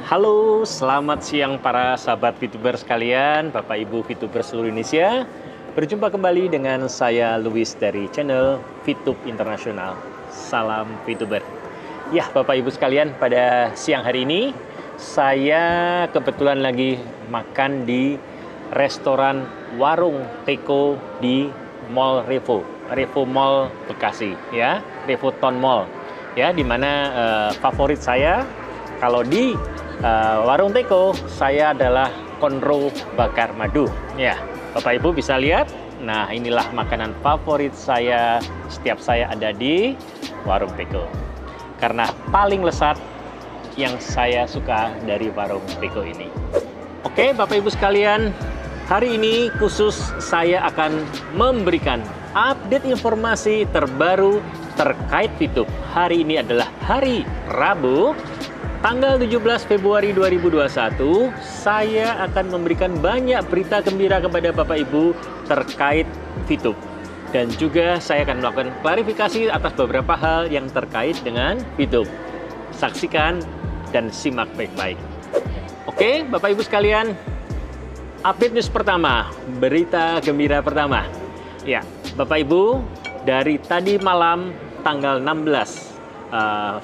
Halo, selamat siang para sahabat VTuber sekalian, Bapak Ibu VTuber seluruh Indonesia. Berjumpa kembali dengan saya Luis dari channel VTube Internasional. Salam VTuber. Ya, Bapak Ibu sekalian, pada siang hari ini saya kebetulan lagi makan di restoran warung Teko di Mall Revo Mall Bekasi, ya, Revo Town Mall, ya, dimana favorit saya kalau di warung Teko, saya adalah konro bakar madu. Ya, Bapak Ibu bisa lihat. Nah, inilah makanan favorit saya setiap saya ada di warung Teko. Karena paling lesat yang saya suka dari warung Teko ini. Oke, Bapak Ibu sekalian, hari ini khusus saya akan memberikan update informasi terbaru terkait VTube. Hari ini adalah hari Rabu, tanggal 17 Februari 2021, saya akan memberikan banyak berita gembira kepada Bapak Ibu terkait VTube. Dan juga saya akan melakukan klarifikasi atas beberapa hal yang terkait dengan VTube. Saksikan dan simak baik-baik. Oke, Bapak Ibu sekalian, update news pertama, berita gembira pertama. Ya, Bapak Ibu, dari tadi malam tanggal 16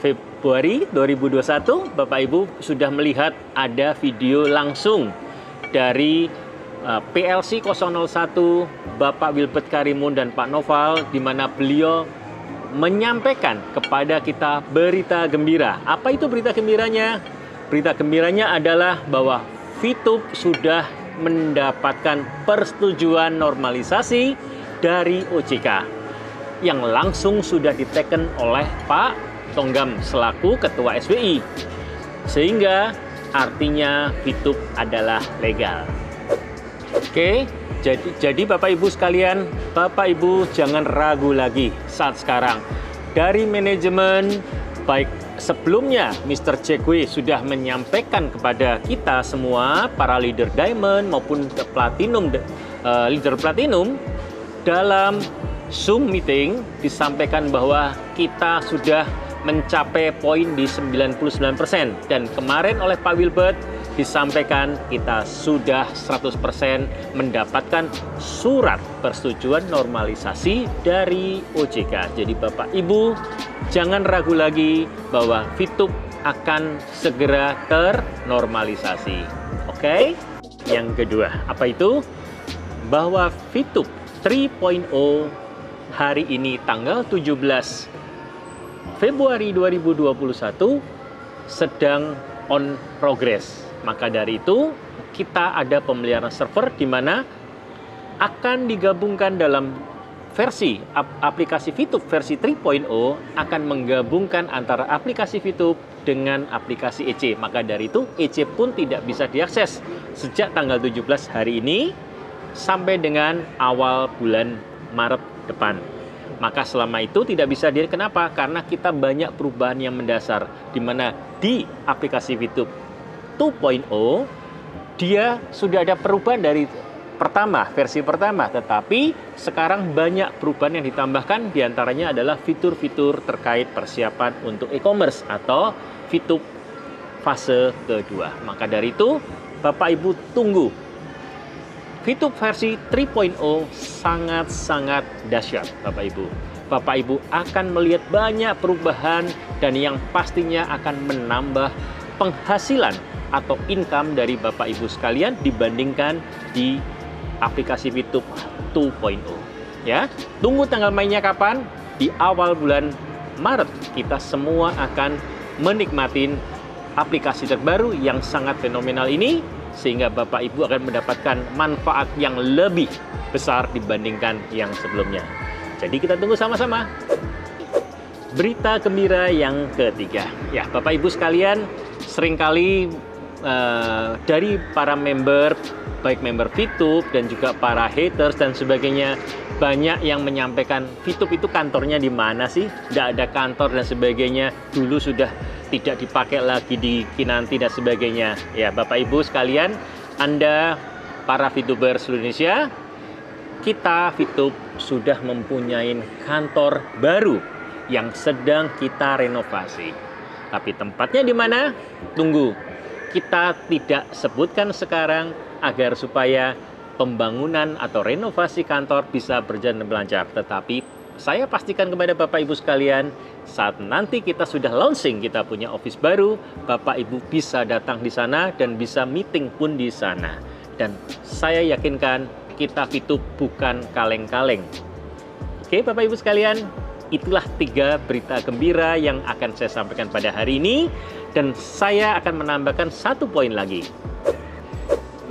Februari 2021, Bapak Ibu sudah melihat ada video langsung dari PLC 001 Bapak Wilbert Karimun dan Pak Noval, di mana beliau menyampaikan kepada kita berita gembira. Apa itu berita gembiranya? Berita gembiranya adalah bahwa VTube sudah mendapatkan persetujuan normalisasi dari OJK yang langsung sudah diteken oleh Pak Tonggam selaku Ketua SBI, sehingga artinya VTube adalah legal. Oke, jadi Bapak Ibu sekalian, Bapak Ibu jangan ragu lagi saat sekarang. Dari manajemen, baik sebelumnya Mr. Jekwe sudah menyampaikan kepada kita semua, para leader Diamond maupun ke Platinum, leader Platinum, dalam Zoom meeting disampaikan bahwa kita sudah mencapai poin di 99%, dan kemarin oleh Pak Wilbert disampaikan kita sudah 100% mendapatkan surat persetujuan normalisasi dari OJK. Jadi Bapak Ibu jangan ragu lagi bahwa VTube akan segera ternormalisasi. Oke? Yang kedua, apa itu? Bahwa VTube 3.0 hari ini tanggal 17 Februari 2021 sedang on progress. Maka dari itu kita ada pemeliharaan server di mana akan digabungkan dalam versi aplikasi VTube versi 3.0, akan menggabungkan antara aplikasi VTube dengan aplikasi EC. Maka dari itu EC pun tidak bisa diakses sejak tanggal 17 hari ini sampai dengan awal bulan Maret depan. Maka selama itu tidak bisa dilihat. Kenapa? Karena kita banyak perubahan yang mendasar, di mana di aplikasi VTube 2.0 dia sudah ada perubahan dari versi pertama, tetapi sekarang banyak perubahan yang ditambahkan, diantaranya adalah fitur-fitur terkait persiapan untuk e-commerce atau VTube fase kedua. Maka dari itu Bapak Ibu tunggu. VTube versi 3.0 sangat-sangat dahsyat, Bapak Ibu. Bapak Ibu akan melihat banyak perubahan dan yang pastinya akan menambah penghasilan atau income dari Bapak Ibu sekalian dibandingkan di aplikasi VTube 2.0. Ya, tunggu tanggal mainnya kapan? Di awal bulan Maret kita semua akan menikmatin aplikasi terbaru yang sangat fenomenal ini, sehingga Bapak Ibu akan mendapatkan manfaat yang lebih besar dibandingkan yang sebelumnya. Jadi kita tunggu sama-sama. Berita gembira yang ketiga. Ya, Bapak Ibu sekalian, seringkali dari para member, baik member VTube dan juga para haters dan sebagainya, banyak yang menyampaikan VTube itu kantornya di mana sih? Tidak ada kantor dan sebagainya. Dulu sudah tidak dipakai lagi di Kinanti dan sebagainya. Ya, Bapak Ibu sekalian, Anda para VTuber seluruh Indonesia, kita VTube sudah mempunyai kantor baru yang sedang kita renovasi. Tapi tempatnya di mana? Tunggu. kita tidak sebutkan sekarang agar supaya pembangunan atau renovasi kantor bisa berjalan lancar. Tetapi saya pastikan kepada Bapak Ibu sekalian, saat nanti kita sudah launching, kita punya office baru, Bapak Ibu bisa datang di sana dan bisa meeting pun di sana. Dan saya yakinkan kita Fitup bukan kaleng-kaleng. Oke Bapak Ibu sekalian, itulah 3 berita gembira yang akan saya sampaikan pada hari ini. Dan saya akan menambahkan 1 poin lagi.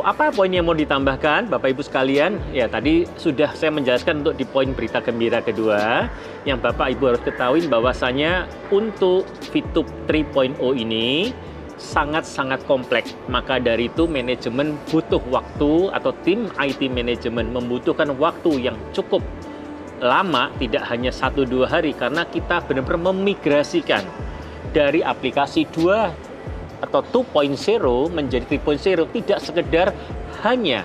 Apa poin yang mau ditambahkan Bapak Ibu sekalian? Ya tadi sudah saya menjelaskan untuk di poin berita gembira kedua. Yang Bapak Ibu harus ketahui bahwasanya untuk Fitup 3.0 ini sangat-sangat kompleks. Maka dari itu manajemen butuh waktu, atau tim IT manajemen membutuhkan waktu yang cukup lama, tidak hanya 1-2 hari, karena kita benar-benar memigrasikan dari aplikasi 2 atau 2.0 menjadi 3.0. Tidak sekedar hanya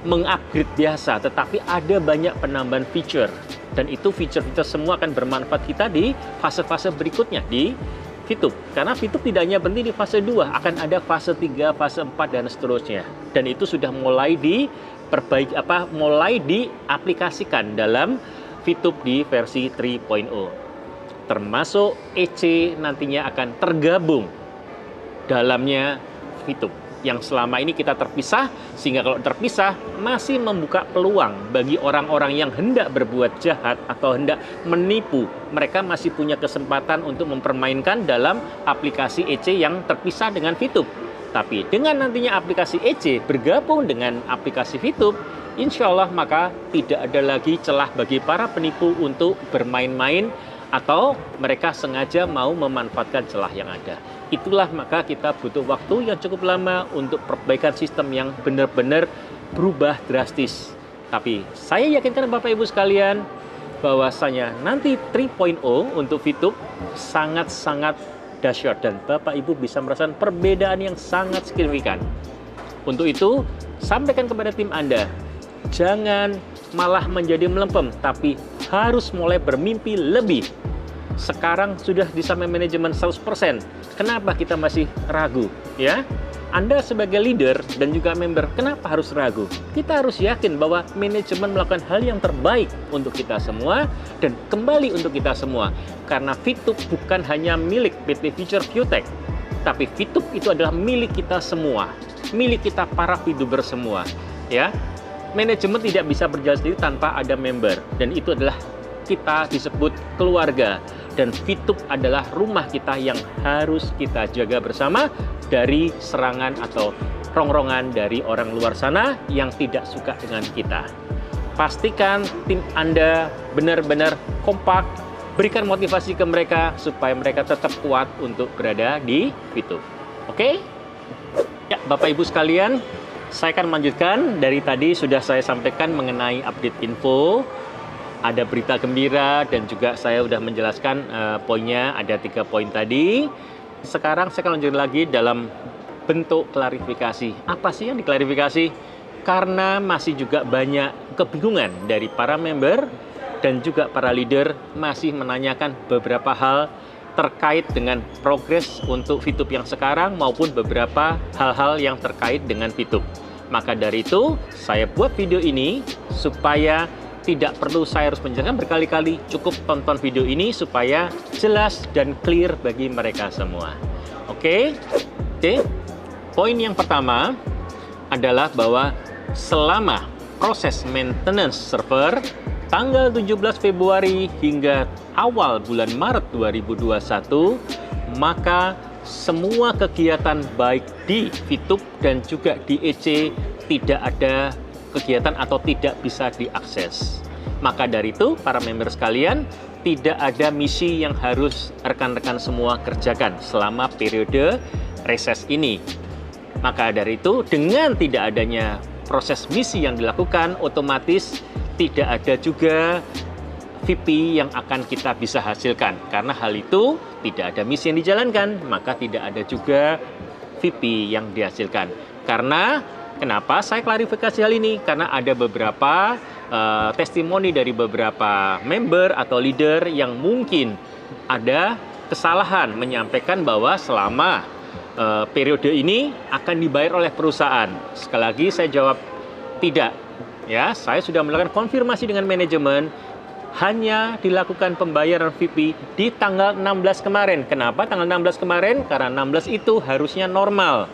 mengupgrade biasa, tetapi ada banyak penambahan feature. Dan itu feature-feature semua akan bermanfaat kita di fase-fase berikutnya di Fitup. Karena Fitup tidak hanya berhenti di fase 2, akan ada fase 3, fase 4, dan seterusnya. Dan itu sudah mulai mulai diaplikasikan dalam Fitup di versi 3.0. Termasuk EC nantinya akan tergabung dalamnya Fitup. Yang selama ini kita terpisah, sehingga kalau terpisah masih membuka peluang bagi orang-orang yang hendak berbuat jahat atau hendak menipu. Mereka masih punya kesempatan untuk mempermainkan dalam aplikasi EC yang terpisah dengan Fitup. Tapi dengan nantinya aplikasi EC bergabung dengan aplikasi Fitup, insya Allah maka tidak ada lagi celah bagi para penipu untuk bermain-main atau mereka sengaja mau memanfaatkan celah yang ada. Itulah maka kita butuh waktu yang cukup lama untuk perbaikan sistem yang benar-benar berubah drastis. Tapi saya yakinkan Bapak Ibu sekalian bahwasanya nanti 3.0 untuk Fitup sangat-sangat dahsyat dan Bapak Ibu bisa merasakan perbedaan yang sangat signifikan. Untuk itu, sampaikan kepada tim Anda, jangan malah menjadi melempem, tapi harus mulai bermimpi lebih. Sekarang sudah di sama manajemen 100%. Kenapa kita masih ragu? Ya, Anda sebagai leader dan juga member, kenapa harus ragu? Kita harus yakin bahwa manajemen melakukan hal yang terbaik untuk kita semua dan kembali untuk kita semua. Karena Fitup bukan hanya milik PT Future Futek, tapi Fitup itu adalah milik kita semua, milik kita para Fituber semua. Ya, manajemen tidak bisa berjalan sendiri tanpa ada member, dan itu adalah kita disebut keluarga. Dan Fitup adalah rumah kita yang harus kita jaga bersama dari serangan atau rongrongan dari orang luar sana yang tidak suka dengan kita. Pastikan tim Anda benar-benar kompak, berikan motivasi ke mereka supaya mereka tetap kuat untuk berada di Fitup. Oke? Ya, Bapak Ibu sekalian, saya akan melanjutkan dari tadi sudah saya sampaikan mengenai update info. Ada berita gembira dan juga saya sudah menjelaskan poinnya, ada 3 poin tadi. Sekarang saya akan lanjut lagi dalam bentuk klarifikasi. Apa sih yang diklarifikasi? Karena masih juga banyak kebingungan dari para member dan juga para leader masih menanyakan beberapa hal terkait dengan progres untuk Fitup yang sekarang maupun beberapa hal-hal yang terkait dengan Fitup. Maka dari itu, saya buat video ini supaya tidak perlu saya harus menjelaskan berkali-kali, cukup tonton video ini supaya jelas dan clear bagi mereka semua. Oke. Poin yang pertama adalah bahwa selama proses maintenance server tanggal 17 Februari hingga awal bulan Maret 2021, maka semua kegiatan baik di Fitup dan juga di EC tidak ada kegiatan atau tidak bisa diakses. Maka dari itu, para member sekalian, tidak ada misi yang harus rekan-rekan semua kerjakan selama periode reses ini. Maka dari itu, dengan tidak adanya proses misi yang dilakukan, otomatis tidak ada juga VIP yang akan kita bisa hasilkan. Karena hal itu tidak ada misi yang dijalankan, maka tidak ada juga VIP yang dihasilkan. Karena kenapa saya klarifikasi hal ini? Karena ada beberapa testimoni dari beberapa member atau leader yang mungkin ada kesalahan menyampaikan bahwa selama periode ini akan dibayar oleh perusahaan. Sekali lagi saya jawab tidak. Ya, saya sudah melakukan konfirmasi dengan manajemen, hanya dilakukan pembayaran VP di tanggal 16 kemarin. Kenapa tanggal 16 kemarin? Karena 16 itu harusnya normal.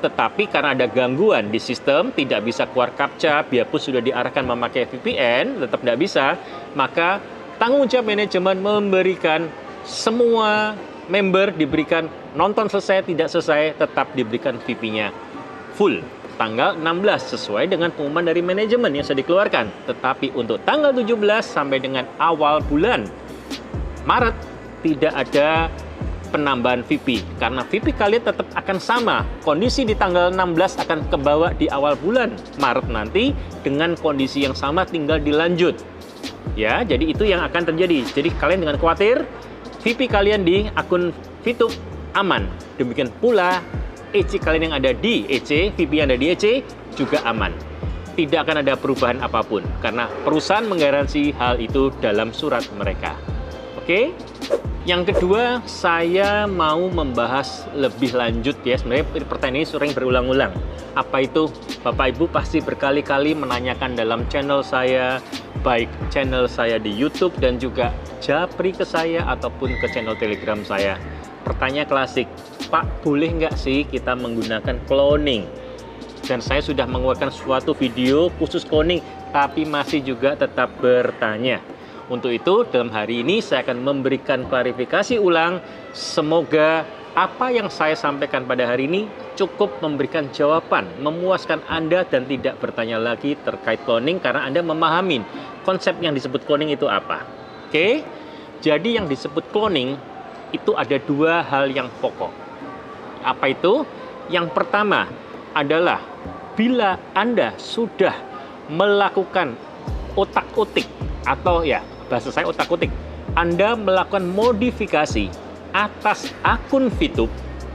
Tetapi karena ada gangguan di sistem, tidak bisa keluar captcha, biarpun sudah diarahkan memakai VPN, tetap tidak bisa, maka tanggung jawab manajemen memberikan semua member diberikan nonton selesai, tidak selesai, tetap diberikan VP-nya full. Tanggal 16 sesuai dengan pengumuman dari manajemen yang sudah dikeluarkan. Tetapi untuk tanggal 17 sampai dengan awal bulan Maret tidak ada penambahan VP karena VP kalian tetap akan sama. Kondisi di tanggal 16 akan kebawa di awal bulan Maret nanti dengan kondisi yang sama, tinggal dilanjut. Ya, jadi itu yang akan terjadi. Jadi kalian dengan khawatir VP kalian di akun Fitup aman. Demikian pula EC kalian yang ada di EC, VP yang ada di EC juga aman. Tidak akan ada perubahan apapun karena perusahaan menggaransi hal itu dalam surat mereka. Oke? Yang kedua, saya mau membahas lebih lanjut ya. Sebenarnya pertanyaan ini sering berulang-ulang. Apa itu? Bapak Ibu pasti berkali-kali menanyakan dalam channel saya, baik channel saya di YouTube dan juga japri ke saya ataupun ke channel Telegram saya. Pertanyaan klasik, Pak, boleh nggak sih kita menggunakan cloning? Dan saya sudah mengeluarkan suatu video khusus cloning, tapi masih juga tetap bertanya. Untuk itu, dalam hari ini saya akan memberikan klarifikasi ulang. Semoga apa yang saya sampaikan pada hari ini cukup memberikan jawaban, memuaskan Anda dan tidak bertanya lagi terkait cloning karena Anda memahami konsep yang disebut cloning itu apa. Oke? Jadi yang disebut cloning itu ada dua hal yang pokok. Apa itu? Yang pertama adalah bila Anda sudah melakukan otak-otik atau ya bahasa saya otak-otik, Anda melakukan modifikasi atas akun Fitup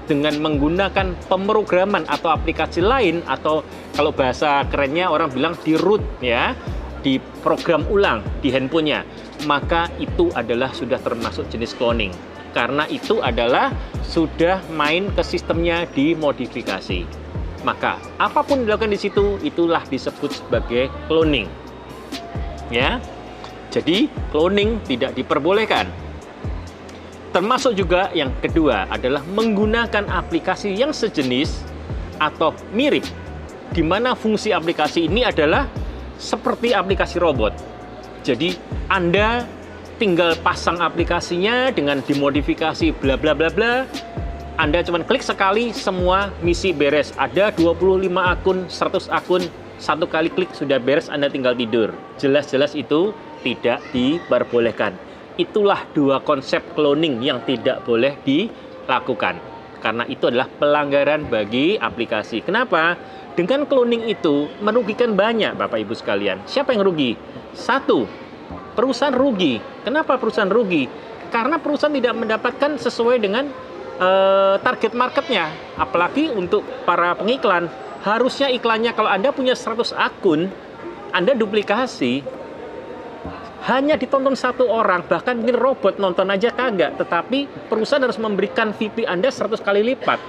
dengan menggunakan pemrograman atau aplikasi lain atau kalau bahasa kerennya orang bilang di root ya, di program ulang di handphonenya, maka itu adalah sudah termasuk jenis cloning. Karena itu adalah sudah main ke sistemnya dimodifikasi. Maka apapun dilakukan di situ itulah disebut sebagai cloning. Ya. Jadi cloning tidak diperbolehkan. Termasuk juga yang kedua adalah menggunakan aplikasi yang sejenis atau mirip, di mana fungsi aplikasi ini adalah seperti aplikasi robot. Jadi Anda tinggal pasang aplikasinya dengan dimodifikasi bla bla bla bla. Anda cuma klik sekali, semua misi beres. Ada 25 akun, 100 akun, satu kali klik sudah beres, Anda tinggal tidur. Jelas-jelas itu tidak diperbolehkan. Itulah dua konsep cloning yang tidak boleh dilakukan. Karena itu adalah pelanggaran bagi aplikasi. Kenapa? Dengan cloning itu merugikan banyak Bapak Ibu sekalian. Siapa yang rugi? Satu, perusahaan rugi. Kenapa perusahaan rugi? Karena perusahaan tidak mendapatkan sesuai dengan target marketnya. Apalagi untuk para pengiklan. Harusnya iklannya kalau Anda punya 100 akun, Anda duplikasi, hanya ditonton satu orang, bahkan mungkin robot nonton aja kagak. Tetapi perusahaan harus memberikan VP Anda 100 kali lipat.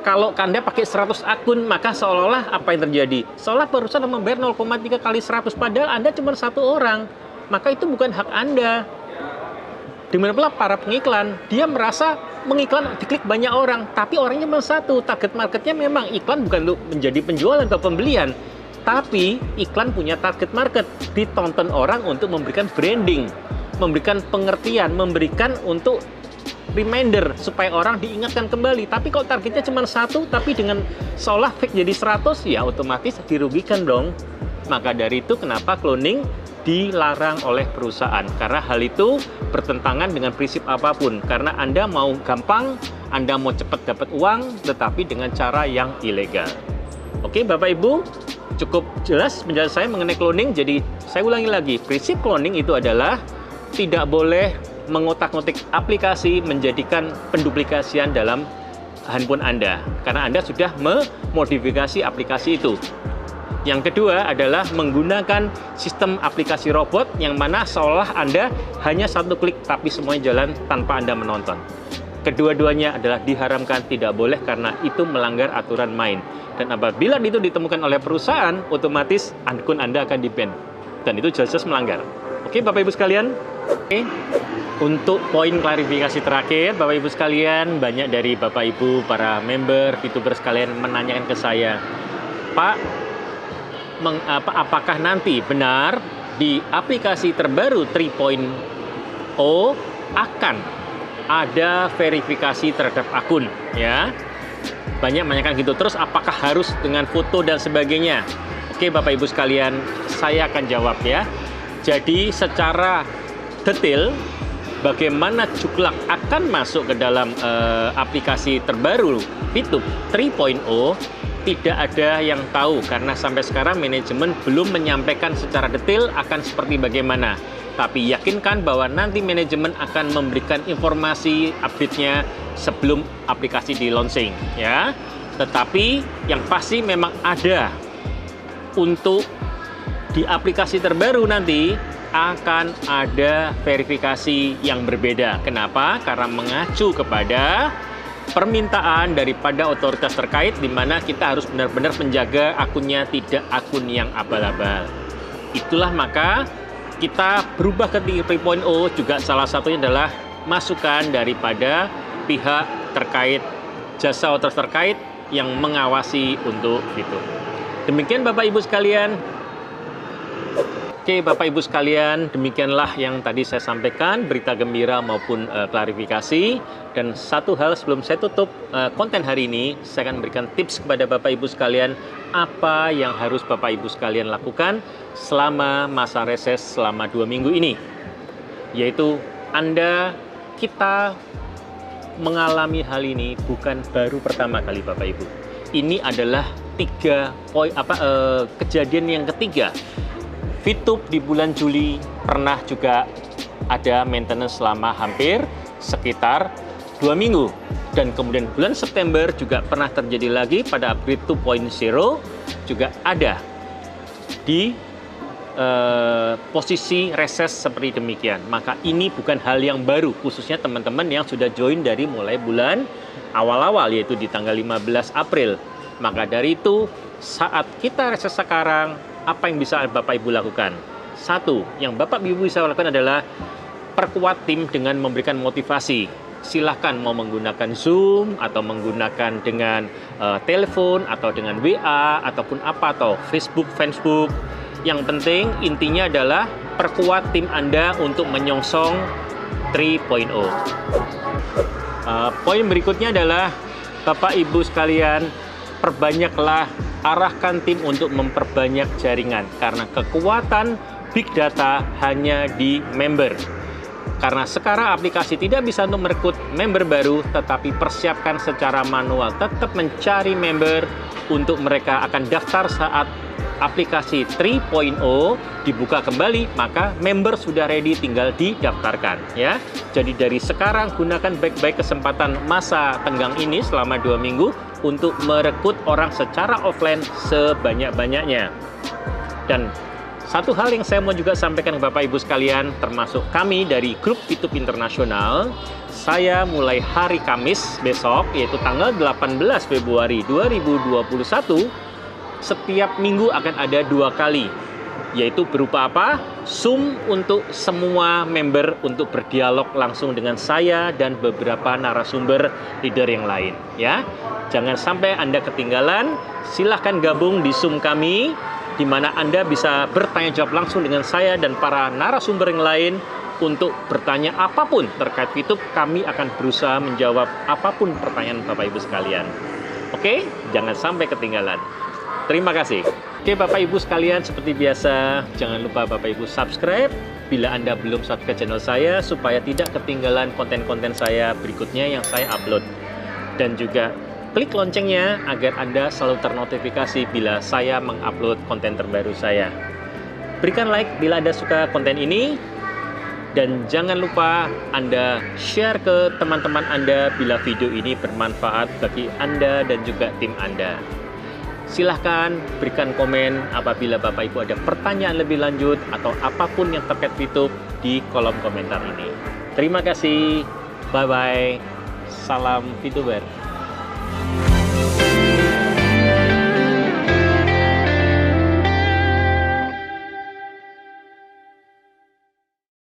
Kalau Anda pakai 100 akun, maka seolah-olah apa yang terjadi? Seolah perusahaan membayar 0,3 kali 100, padahal Anda cuma satu orang. Maka itu bukan hak Anda. Demikian pula para pengiklan, dia merasa mengiklan diklik banyak orang, tapi orangnya cuma satu. Target marketnya memang iklan bukan untuk menjadi penjualan atau pembelian, tapi iklan punya target market, ditonton orang untuk memberikan branding, memberikan pengertian, memberikan untuk reminder supaya orang diingatkan kembali. Tapi kalau targetnya cuma satu, tapi dengan seolah fake jadi 100, ya otomatis dirugikan dong. Maka dari itu kenapa cloning dilarang oleh perusahaan, karena hal itu bertentangan dengan prinsip apapun. Karena Anda mau gampang, Anda mau cepat dapat uang, tetapi dengan cara yang ilegal. Oke Bapak Ibu, cukup jelas penjelasan saya mengenai cloning. Jadi saya ulangi lagi, prinsip cloning itu adalah tidak boleh mengotak-ngotik aplikasi menjadikan penduplikasian dalam handphone Anda, karena Anda sudah memodifikasi aplikasi itu. Yang kedua adalah menggunakan sistem aplikasi robot yang mana seolah Anda hanya satu klik tapi semuanya jalan tanpa Anda menonton. Kedua-duanya adalah diharamkan, tidak boleh karena itu melanggar aturan main. Dan apabila itu ditemukan oleh perusahaan, otomatis akun Anda akan di-ban. Dan itu jelas-jelas melanggar. Oke, Bapak Ibu sekalian. Oke. Untuk poin klarifikasi terakhir, Bapak Ibu sekalian, banyak dari Bapak Ibu para member VTuber sekalian menanyakan ke saya, Pak, apakah nanti benar di aplikasi terbaru 3.0 akan ada verifikasi terhadap akun, ya? Banyak menanyakan gitu. Terus apakah harus dengan foto dan sebagainya? Oke, Bapak Ibu sekalian, saya akan jawab ya. Jadi secara detail bagaimana Juklak akan masuk ke dalam aplikasi terbaru VTube 3.0 tidak ada yang tahu karena sampai sekarang manajemen belum menyampaikan secara detail akan seperti bagaimana. Tapi yakinkan bahwa nanti manajemen akan memberikan informasi update-nya sebelum aplikasi di launching, ya. Tetapi yang pasti memang ada untuk di aplikasi terbaru nanti akan ada verifikasi yang berbeda. Kenapa? Karena mengacu kepada permintaan daripada otoritas terkait di mana kita harus benar-benar menjaga akunnya tidak akun yang abal-abal. Itulah maka kita berubah ke 3.0 juga salah satunya adalah masukan daripada pihak terkait, jasa otoritas terkait yang mengawasi untuk itu. Demikian Bapak Ibu sekalian. Oke, Bapak Ibu sekalian, demikianlah yang tadi saya sampaikan, berita gembira maupun klarifikasi. Dan satu hal sebelum saya tutup konten hari ini, saya akan berikan tips kepada Bapak Ibu sekalian apa yang harus Bapak Ibu sekalian lakukan selama masa reses selama 2 minggu ini. Yaitu kita mengalami hal ini bukan baru pertama kali Bapak Ibu. Ini adalah kejadian yang ketiga. VTube di bulan Juli pernah juga ada maintenance selama hampir sekitar 2 minggu. Dan kemudian bulan September juga pernah terjadi lagi pada upgrade 2.0 juga ada di posisi reses seperti demikian. Maka ini bukan hal yang baru, khususnya teman-teman yang sudah join dari mulai bulan awal-awal, yaitu di tanggal 15 April. Maka dari itu, saat kita reses sekarang, apa yang bisa Bapak Ibu lakukan? Satu, yang Bapak Ibu bisa lakukan adalah perkuat tim dengan memberikan motivasi. Silahkan mau menggunakan Zoom atau menggunakan dengan telepon atau dengan WA ataupun apa atau Facebook. Yang penting intinya adalah perkuat tim Anda untuk menyongsong 3.0. Poin berikutnya adalah Bapak Ibu sekalian, perbanyaklah, arahkan tim untuk memperbanyak jaringan karena kekuatan big data hanya di member. Karena sekarang aplikasi tidak bisa untuk merekrut member baru, tetapi persiapkan secara manual, tetap mencari member untuk mereka akan daftar saat aplikasi 3.0 dibuka kembali, maka member sudah ready, tinggal didaftarkan ya. Jadi dari sekarang gunakan baik-baik kesempatan masa tenggang ini selama 2 minggu untuk merekrut orang secara offline sebanyak-banyaknya. Dan satu hal yang saya mau juga sampaikan ke Bapak Ibu sekalian, termasuk kami dari grup VTube Internasional, saya mulai hari Kamis besok, yaitu tanggal 18 Februari 2021, setiap minggu akan ada 2 kali, yaitu berupa apa? Zoom untuk semua member untuk berdialog langsung dengan saya dan beberapa narasumber leader yang lain ya. Jangan sampai Anda ketinggalan, silahkan gabung di Zoom kami di mana Anda bisa bertanya jawab langsung dengan saya dan para narasumber yang lain untuk bertanya apapun terkait VTube. Kami akan berusaha menjawab apapun pertanyaan Bapak Ibu sekalian. Oke, jangan sampai ketinggalan. Terima kasih. Oke Bapak Ibu sekalian, seperti biasa jangan lupa Bapak Ibu subscribe bila Anda belum subscribe channel saya supaya tidak ketinggalan konten-konten saya berikutnya yang saya upload. Dan juga klik loncengnya agar Anda selalu ternotifikasi bila saya mengupload konten terbaru saya. Berikan like bila Anda suka konten ini. Dan jangan lupa Anda share ke teman-teman Anda bila video ini bermanfaat bagi Anda dan juga tim Anda. Silahkan berikan komen apabila Bapak Ibu ada pertanyaan lebih lanjut atau apapun yang terkait VTube di kolom komentar ini. Terima kasih. Bye-bye. Salam VTuber.